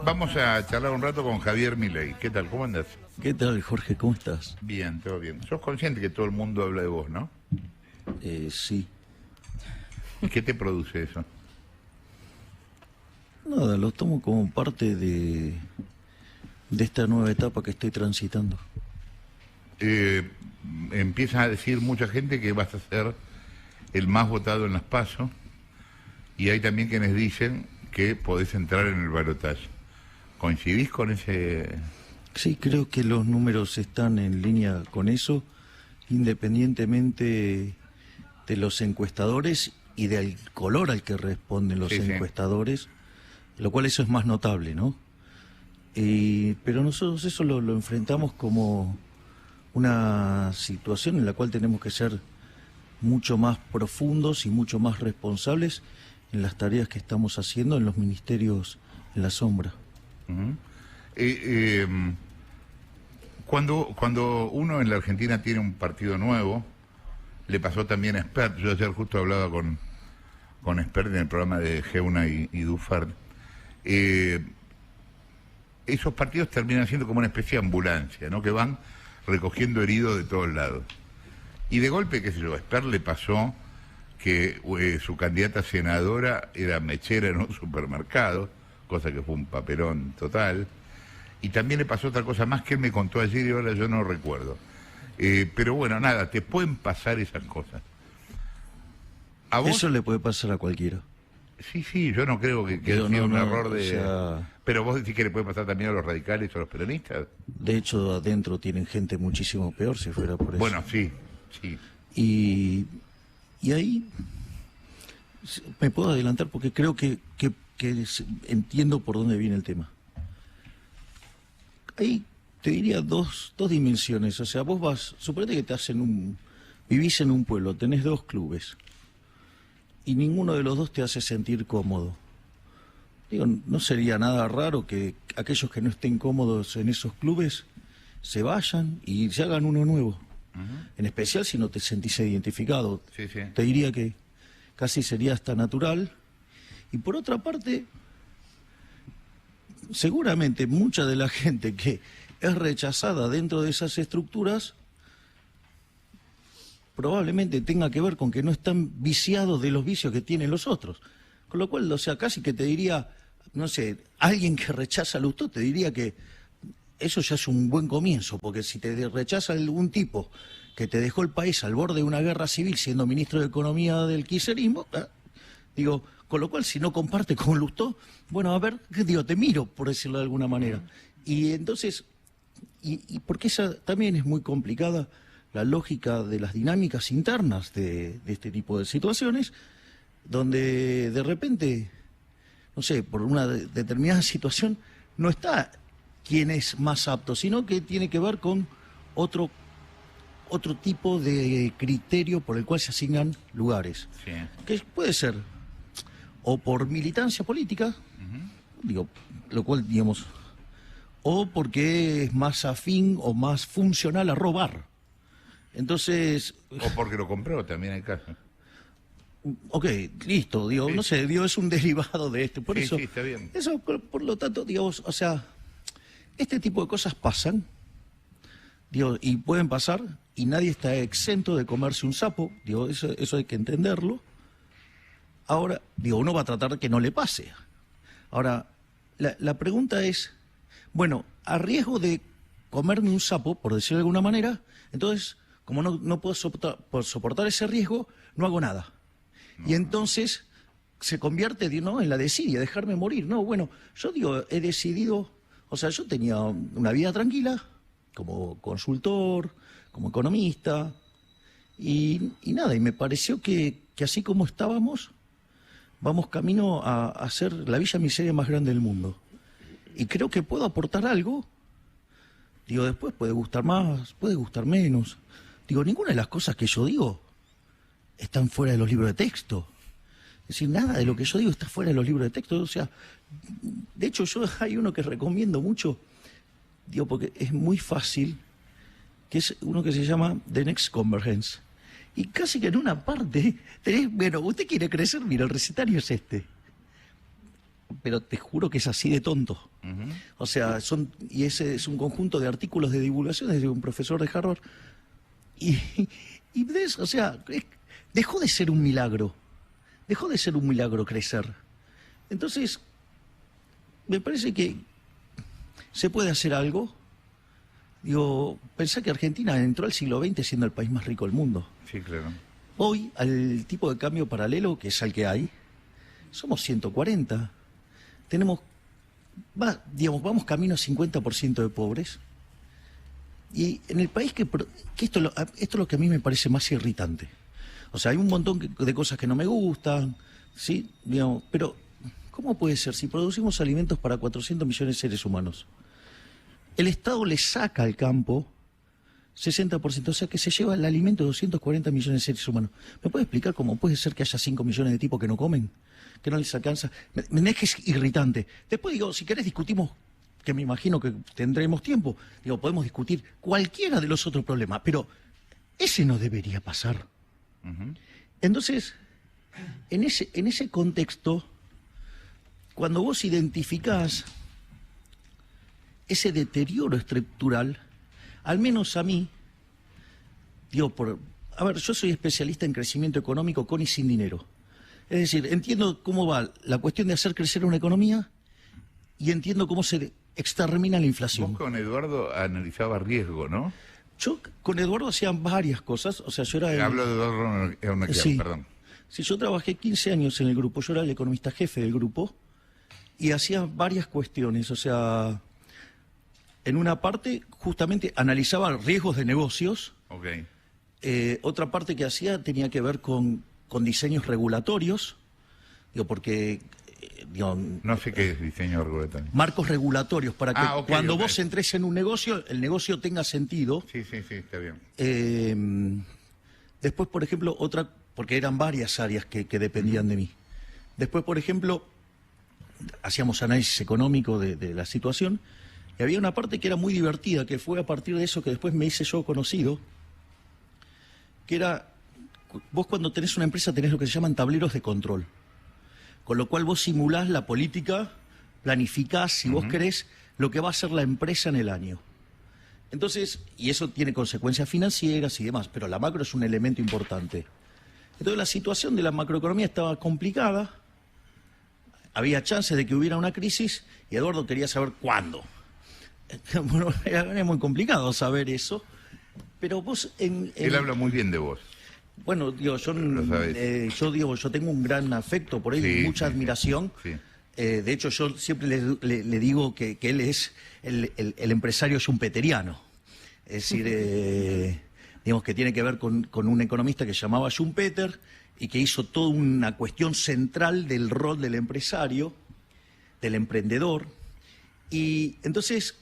Vamos a charlar un rato con Javier Milei. ¿Qué tal? ¿Cómo andas? ¿Qué tal, Jorge? ¿Cómo estás? Bien, todo bien. Sos consciente que todo el mundo habla de vos, ¿no? Sí. ¿Y qué te produce eso? Nada, lo tomo como parte de esta nueva etapa que estoy transitando. Empieza a decir mucha gente que vas a ser el más votado en las PASO, y hay también quienes dicen que podés entrar en el balotaje. ¿Coincidís con ese...? Sí, creo que los números están en línea con eso, independientemente de los encuestadores y del color al que responden los encuestadores, lo cual eso es más notable, ¿no? Pero nosotros eso lo enfrentamos como una situación en la cual tenemos que ser mucho más profundos y mucho más responsables en las tareas que estamos haciendo en los ministerios en la sombra. Cuando uno en la Argentina tiene un partido nuevo, le pasó también a Spert. Yo ayer justo hablaba con Spert en el programa de Geuna y Dufart. Esos partidos terminan siendo como una especie de ambulancia, ¿no? Que van recogiendo heridos de todos lados. Y de golpe, qué sé yo, a Spert le pasó que su candidata senadora era mechera en un supermercado, cosa que fue un papelón total. Y también le pasó otra cosa más que él me contó ayer y ahora yo no recuerdo. Pero bueno, nada, te pueden pasar esas cosas. ¿A vos? Eso le puede pasar a cualquiera. Sí, yo no creo que sea un error de... O sea, pero vos decís que le puede pasar también a los radicales o a los peronistas. de hecho, adentro tienen gente muchísimo peor si fuera por eso. Bueno, sí. Y ahí me puedo adelantar porque creo que entiendo por dónde viene el tema. Ahí te diría dos dimensiones. O sea, vos suponete que vivís en un pueblo, tenés dos clubes y ninguno de los dos te hace sentir cómodo. Digo, no sería nada raro que aquellos que no estén cómodos en esos clubes se vayan y se hagan uno nuevo. En especial si no te sentís identificado. Sí. Te diría que casi sería hasta natural. Y por otra parte, seguramente mucha de la gente que es rechazada dentro de esas estructuras probablemente tenga que ver con que no están viciados de los vicios que tienen los otros. Con lo cual, o sea, casi que te diría, no sé, alguien que rechaza a Lustó te diría que eso ya es un buen comienzo, porque si te rechaza algún tipo que te dejó el país al borde de una guerra civil siendo ministro de Economía del kirchnerismo, digo, con lo cual si no comparte con Lustó, bueno, a ver, digo, te miro, por decirlo de alguna manera. Y entonces, y porque esa también es muy complicada, la lógica de las dinámicas internas de este tipo de situaciones, donde de repente, no sé, por una determinada situación, no está quién es más apto, sino que tiene que ver con otro tipo de criterio por el cual se asignan lugares. Sí. Que puede ser o por militancia política, digo, lo cual, digamos, o porque es más afín o más funcional a robar. Entonces... O porque lo compró, también hay casos. Ok, listo, digo, no sé, digo, es un derivado de esto. Por eso, sí, está bien. Eso, por lo tanto, digamos, o sea, este tipo de cosas pasan, digo, y pueden pasar, y nadie está exento de comerse un sapo, digo, eso hay que entenderlo. Ahora, digo, uno va a tratar de que no le pase. Ahora, la pregunta es, bueno, a riesgo de comerme un sapo, por decirlo de alguna manera, entonces, como no puedo soportar ese riesgo, no hago nada. Y entonces se convierte, ¿no?, en la desidia, dejarme morir. No, bueno, yo digo, he decidido, o sea, yo tenía una vida tranquila, como consultor, como economista, y nada, y me pareció que así como estábamos, vamos camino a hacer la villa miseria más grande del mundo. Y creo que puedo aportar algo. Digo, después puede gustar más, puede gustar menos. Digo, ninguna de las cosas que yo digo están fuera de los libros de texto. Es decir, nada de lo que yo digo está fuera de los libros de texto. O sea, de hecho, hay uno que recomiendo mucho, digo, porque es muy fácil, que es uno que se llama The Next Convergence. Y casi que en una parte tenés, bueno, usted quiere crecer, mira, el recetario es este. Pero te juro que es así de tonto. O sea, y ese es un conjunto de artículos de divulgación de un profesor de Harvard. O sea, dejó de ser un milagro. Dejó de ser un milagro crecer. Entonces, me parece que se puede hacer algo. Digo, pensá que Argentina entró al siglo XX siendo el país más rico del mundo. Sí, claro. Hoy, al tipo de cambio paralelo, que es el que hay, somos 140. Vamos camino a 50% de pobres. Y en el país que esto es lo que a mí me parece más irritante. O sea, hay un montón de cosas que no me gustan, ¿sí? Digamos, pero ¿cómo puede ser si producimos alimentos para 400 millones de seres humanos? El Estado le saca al campo 60%, o sea que se lleva el alimento de 240 millones de seres humanos. ¿Me puede explicar cómo puede ser que haya 5 millones de tipos que no comen? Que no les alcanza. Me es que es irritante. Después digo, si querés discutimos, que me imagino que tendremos tiempo, digo, podemos discutir cualquiera de los otros problemas, pero ese no debería pasar. Entonces, en ese contexto, cuando vos identificás ese deterioro estructural, al menos a mí, digo, a ver, yo soy especialista en crecimiento económico con y sin dinero. Es decir, entiendo cómo va la cuestión de hacer crecer una economía y entiendo cómo se extermina la inflación. Vos con Eduardo analizabas riesgo, ¿no? Yo con Eduardo hacía varias cosas, o sea, yo era... Hablo de Eduardo Ernequian, sí, perdón. Sí, yo trabajé 15 años en el grupo, yo era el economista jefe del grupo y hacía varias cuestiones, o sea, en una parte justamente analizaba riesgos de negocios, otra parte que hacía tenía que ver con diseños regulatorios, digo, porque... no sé qué es diseño regulatorio. Marcos regulatorios para que cuando vos entres en un negocio, el negocio tenga sentido. Sí, está bien. Después, por ejemplo, porque eran varias áreas que dependían de mí. Después, por ejemplo, hacíamos análisis económico de la situación y había una parte que era muy divertida, que fue a partir de eso que después me hice yo conocido, que era, vos cuando tenés una empresa tenés lo que se llaman tableros de control. Con lo cual vos simulás la política, planificás, si vos querés, lo que va a hacer la empresa en el año. Entonces, y eso tiene consecuencias financieras y demás, pero la macro es un elemento importante. Entonces la situación de la macroeconomía estaba complicada, había chances de que hubiera una crisis y Eduardo quería saber cuándo. Bueno, era muy complicado saber eso, pero vos... Él habla muy bien de vos. Bueno, digo, yo tengo un gran afecto por él y mucha admiración. Sí. De hecho, yo siempre le digo que él es el empresario schumpeteriano. Es decir, digamos que tiene que ver con un economista que se llamaba Schumpeter y que hizo toda una cuestión central del rol del empresario, del emprendedor. Y entonces,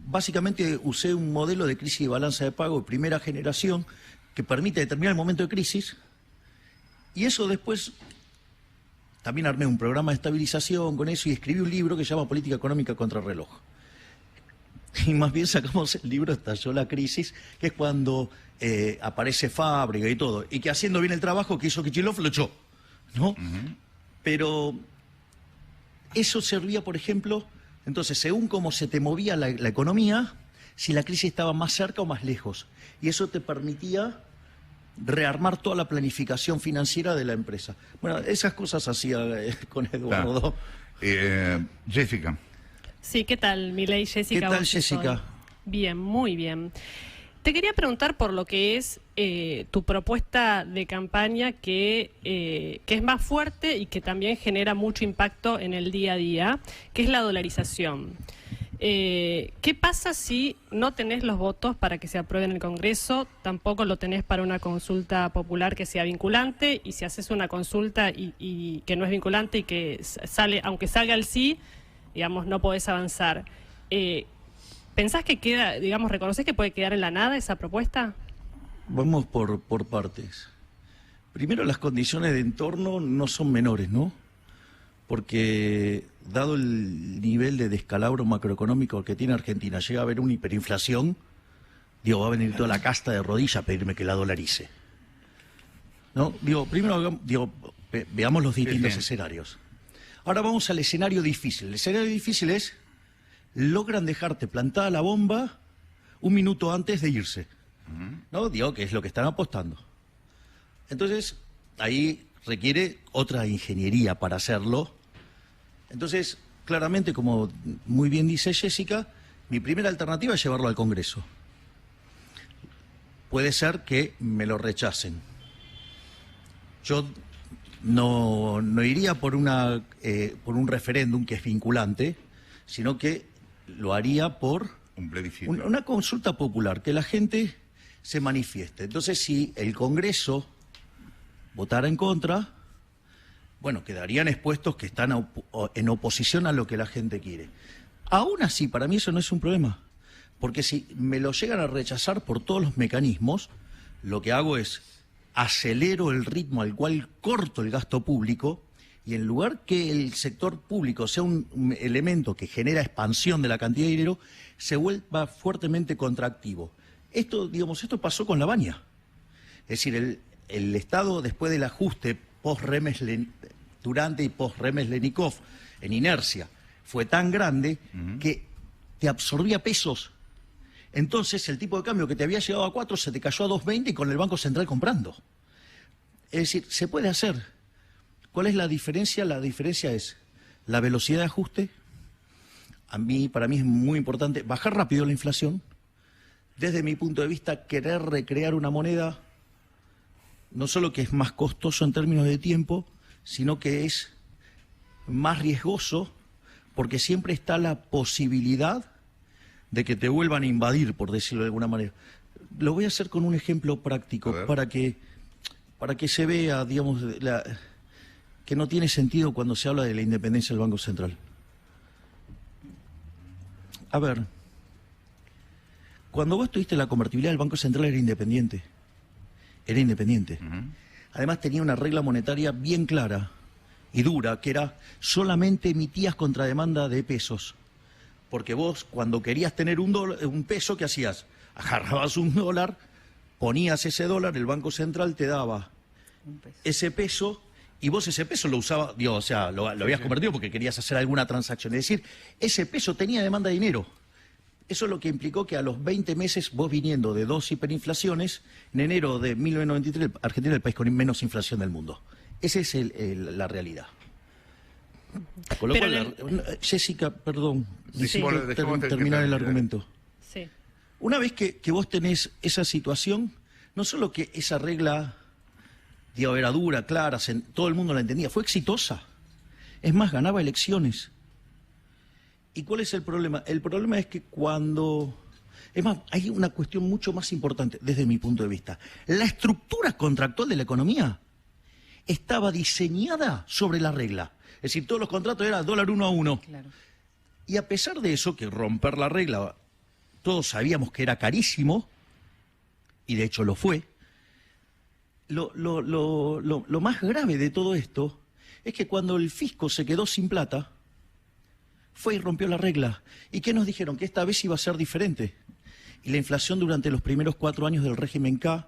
básicamente usé un modelo de crisis y balanza de pago de primera generación que permite determinar el momento de crisis, y eso después también armé un programa de estabilización con eso y escribí un libro que se llama Política Económica contra el Reloj. Y más bien sacamos el libro Estalló la crisis, que es cuando aparece Fábrica y todo, y que haciendo bien el trabajo que hizo Kicillof lo echó, ¿no? Pero eso servía, por ejemplo, entonces, según cómo se te movía la economía, si la crisis estaba más cerca o más lejos. Y eso te permitía rearmar toda la planificación financiera de la empresa. Bueno, esas cosas hacía con Eduardo. Jessica. Sí, ¿qué tal, Milei? Jessica. ¿Qué tal, Jessica? Bien, muy bien. Te quería preguntar por lo que es tu propuesta de campaña que es más fuerte y que también genera mucho impacto en el día a día, que es la dolarización. ¿Qué pasa si no tenés los votos para que se apruebe en el Congreso, tampoco lo tenés para una consulta popular que sea vinculante, y si haces una consulta y que no es vinculante y que sale, aunque salga el sí, digamos, no podés avanzar? ¿Pensás que queda, digamos, reconocés que puede quedar en la nada esa propuesta? Vamos por partes. Primero, las condiciones de entorno no son menores, ¿no? Porque dado el nivel de descalabro macroeconómico que tiene Argentina, llega a haber una hiperinflación, digo, va a venir toda la casta de rodillas a pedirme que la dolarice. ¿No? Digo, primero veamos los distintos escenarios. Ahora vamos al escenario difícil. El escenario difícil es logran dejarte plantada la bomba un minuto antes de irse. ¿No? Digo que es lo que están apostando. Entonces, ahí requiere otra ingeniería para hacerlo. Entonces, claramente, como muy bien dice Jessica, mi primera alternativa es llevarlo al Congreso. Puede ser que me lo rechacen. Yo no iría por un referéndum que es vinculante, sino que lo haría por un plebiscito. Una consulta popular, que la gente se manifieste. Entonces, si el Congreso votara en contra, bueno, quedarían expuestos que están en oposición a lo que la gente quiere. Aún así, para mí eso no es un problema, porque si me lo llegan a rechazar por todos los mecanismos, lo que hago es acelero el ritmo al cual corto el gasto público, y en lugar que el sector público sea un elemento que genera expansión de la cantidad de dinero, se vuelva fuertemente contractivo. Esto pasó con la Baña. Es decir, el Estado, después del ajuste durante y post-Remes-Lenikov, en inercia, fue tan grande que te absorbía pesos. Entonces, el tipo de cambio que te había llegado a 4 se te cayó a 2.20 y con el Banco Central comprando. Es decir, se puede hacer. ¿Cuál es la diferencia? La diferencia es la velocidad de ajuste. Para mí es muy importante bajar rápido la inflación. Desde mi punto de vista, querer recrear una moneda, no solo que es más costoso en términos de tiempo, sino que es más riesgoso, porque siempre está la posibilidad de que te vuelvan a invadir, por decirlo de alguna manera. Lo voy a hacer con un ejemplo práctico, para que se vea, digamos, que no tiene sentido cuando se habla de la independencia del Banco Central. A ver, cuando vos tuviste la convertibilidad del Banco Central era independiente. Era independiente. Además tenía una regla monetaria bien clara y dura, que era solamente emitías contra demanda de pesos. Porque vos, cuando querías tener un peso, ¿qué hacías? Agarrabas un dólar, ponías ese dólar, el Banco Central te daba ese peso, y vos ese peso lo usabas, lo habías convertido porque querías hacer alguna transacción. Es decir, ese peso tenía demanda de dinero. Eso es lo que implicó que a los 20 meses, vos viniendo de 2 hiperinflaciones, en enero de 1993, Argentina era el país con menos inflación del mundo. Esa es la realidad. Con lo cual, Jessica, perdón, terminar el argumento. Sí. Una vez que vos tenés esa situación, no solo que esa regla era dura, clara, todo el mundo la entendía, fue exitosa. Es más, ganaba elecciones. ¿Y cuál es el problema? El problema es que es más, hay una cuestión mucho más importante desde mi punto de vista. La estructura contractual de la economía estaba diseñada sobre la regla. Es decir, todos los contratos eran dólar 1 a 1. Claro. Y a pesar de eso, que romper la regla, todos sabíamos que era carísimo, y de hecho lo fue, lo más grave de todo esto es que cuando el fisco se quedó sin plata, fue y rompió la regla. ¿Y qué nos dijeron? Que esta vez iba a ser diferente. Y la inflación durante los primeros 4 años del régimen K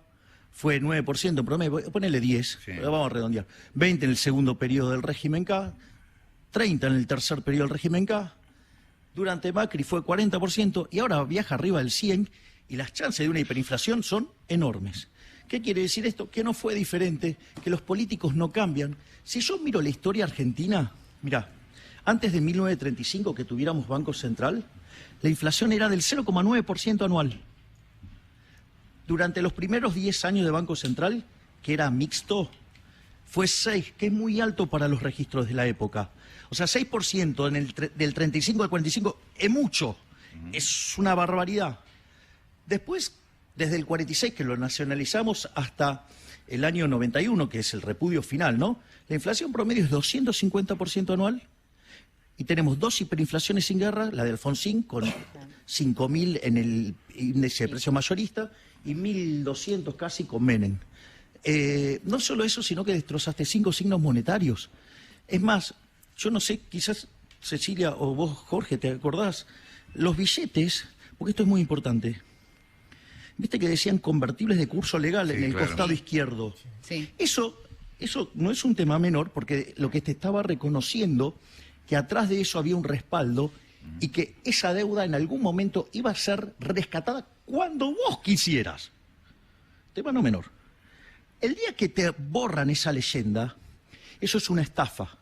fue 9%, en promedio, ponele 10, sí. Vamos a redondear. 20 en el segundo periodo del régimen K, 30 en el tercer periodo del régimen K, durante Macri fue 40%, y ahora viaja arriba del 100%, y las chances de una hiperinflación son enormes. ¿Qué quiere decir esto? Que no fue diferente, que los políticos no cambian. Si yo miro la historia argentina, mirá, antes de 1935, que tuviéramos Banco Central, la inflación era del 0,9% anual. Durante los primeros 10 años de Banco Central, que era mixto, fue 6%, que es muy alto para los registros de la época. O sea, 6% del 35 al 45 es mucho, es una barbaridad. Después, desde el 46, que lo nacionalizamos, hasta el año 91, que es el repudio final, ¿no? La inflación promedio es 250% anual. Y tenemos 2 hiperinflaciones sin guerra, la de Alfonsín, con 5.000 en el índice de precio mayorista, y 1.200 casi con Menem. No solo eso, sino que destrozaste 5 signos monetarios. Es más, yo no sé, quizás Cecilia o vos, Jorge, ¿te acordás? Los billetes, porque esto es muy importante. Viste que decían convertibles de curso legal, sí, en el costado izquierdo. Sí. Eso no es un tema menor, porque lo que te estaba reconociendo, que atrás de eso había un respaldo, y que esa deuda en algún momento iba a ser rescatada cuando vos quisieras. Tema no menor. El día que te borran esa leyenda, eso es una estafa.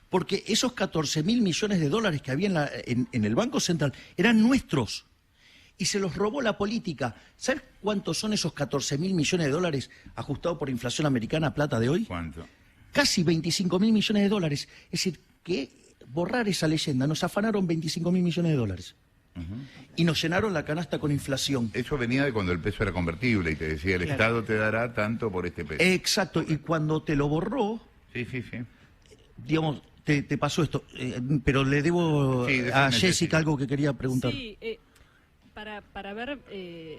Porque esos 14.000 millones de dólares que había en el Banco Central eran nuestros. Y se los robó la política. ¿Sabes cuántos son esos 14.000 millones de dólares ajustados por inflación americana plata de hoy? ¿Cuánto? Casi 25.000 millones de dólares. Es decir, que borrar esa leyenda nos afanaron 25.000 millones de dólares. Y nos llenaron la canasta con inflación. Eso venía de cuando el peso era convertible y te decía, el Estado te dará tanto por este peso. Exacto, y cuando te lo borró, Sí. digamos, te pasó esto. Pero le debo a Jessica algo que quería preguntar. Sí, para ver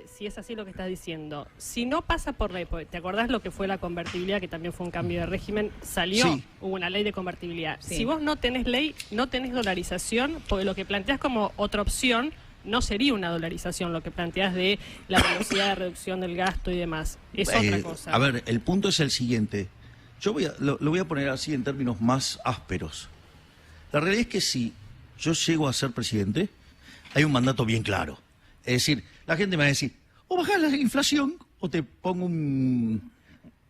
si es así lo que estás diciendo. Si no pasa por ley, ¿te acordás lo que fue la convertibilidad, que también fue un cambio de régimen? Salió, Sí. Hubo una ley de convertibilidad. Sí. Si vos no tenés ley, no tenés dolarización, porque lo que planteás como otra opción no sería una dolarización, lo que planteás de la velocidad de reducción del gasto y demás. Es otra cosa. A ver, el punto es el siguiente. Yo lo voy a poner así en términos más ásperos. La realidad es que si yo llego a ser presidente, hay un mandato bien claro. Es decir, la gente me va a decir, o bajás la inflación o te pongo un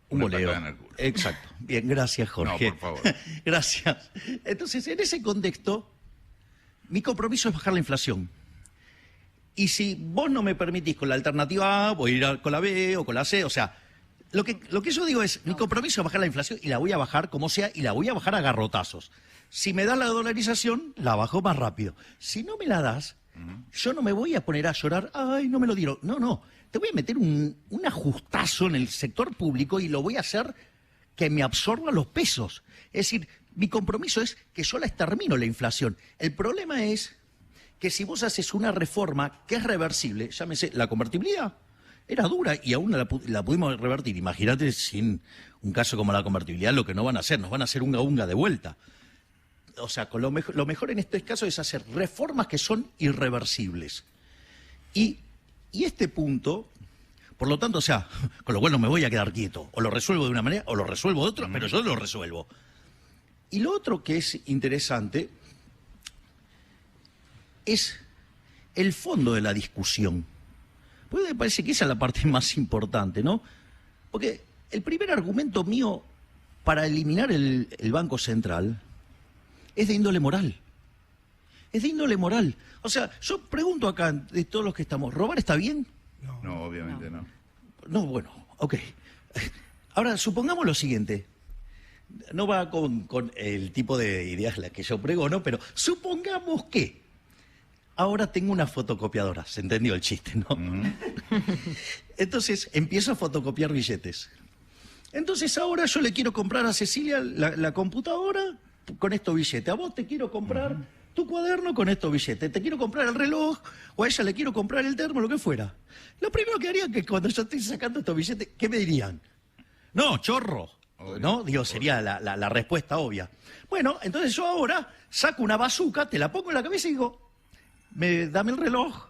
boleo. patada en el culo. Exacto. Bien, gracias, Jorge. No, por favor. Gracias. Entonces, en ese contexto, mi compromiso es bajar la inflación. Y si vos no me permitís con la alternativa A, voy a ir con la B o con la C. O sea, lo que yo digo es, mi compromiso es bajar la inflación y la voy a bajar como sea y la voy a bajar a garrotazos. Si me das la dolarización, la bajo más rápido. Si no me la das, yo no me voy a poner a llorar, ay, no me lo dieron. No, te voy a meter un ajustazo en el sector público y lo voy a hacer que me absorba los pesos. Es decir, mi compromiso es que yo la extermino la inflación. El problema es que si vos haces una reforma que es reversible, llámese la convertibilidad, era dura y aún la pudimos revertir. Imagínate sin un caso como la convertibilidad lo que no van a hacer, nos van a hacer unga de vuelta. O sea, lo mejor en este caso es hacer reformas que son irreversibles. Y este punto, por lo tanto, o sea, con lo cual no me voy a quedar quieto. O lo resuelvo de una manera o lo resuelvo de otra, pero yo lo resuelvo. Y lo otro que es interesante es el fondo de la discusión. Porque me parece que esa es la parte más importante, ¿no? Porque el primer argumento mío para eliminar el Banco Central es de índole moral. Es de índole moral. O sea, yo pregunto acá, de todos los que estamos, ¿robar está bien? No, obviamente no. No, bueno, ok. Ahora, supongamos lo siguiente. No va con el tipo de ideas las que yo pregono, pero supongamos que ahora tengo una fotocopiadora. ¿Se entendió el chiste, no? Entonces, empiezo a fotocopiar billetes. Entonces, ahora yo le quiero comprar a Cecilia la computadora con estos billetes. A vos te quiero comprar tu cuaderno con estos billetes. Te quiero comprar el reloj, o a ella le quiero comprar el termo, lo que fuera. Lo primero que haría es que cuando yo estoy sacando estos billetes, ¿qué me dirían? No, chorro. ¿No? Digo, sería la respuesta obvia. Bueno, entonces yo ahora saco una bazuca, te la pongo en la cabeza y digo, dame el reloj.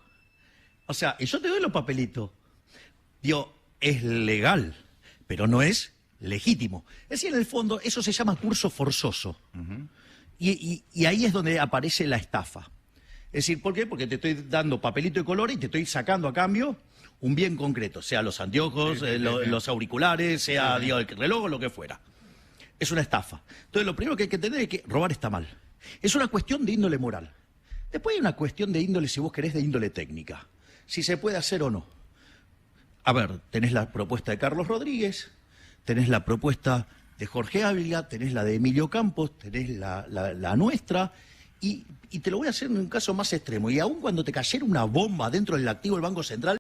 O sea, y yo te doy los papelitos. Digo, es legal, pero no es legítimo. Es decir, en el fondo, eso se llama curso forzoso. Y ahí es donde aparece la estafa. Es decir, ¿por qué? Porque te estoy dando papelito de color y te estoy sacando a cambio un bien concreto, sea los anteojos, los auriculares, sea digo, el reloj o lo que fuera. Es una estafa. Entonces, lo primero que hay que entender es que robar está mal. Es una cuestión de índole moral. Después hay una cuestión de índole, si vos querés, de índole técnica. Si se puede hacer o no. A ver, tenés la propuesta de Carlos Rodríguez, tenés la propuesta de Jorge Ávila, tenés la de Emilio Campos, tenés la nuestra, y te lo voy a hacer en un caso más extremo. Y aun cuando te cayera una bomba dentro del activo del Banco Central,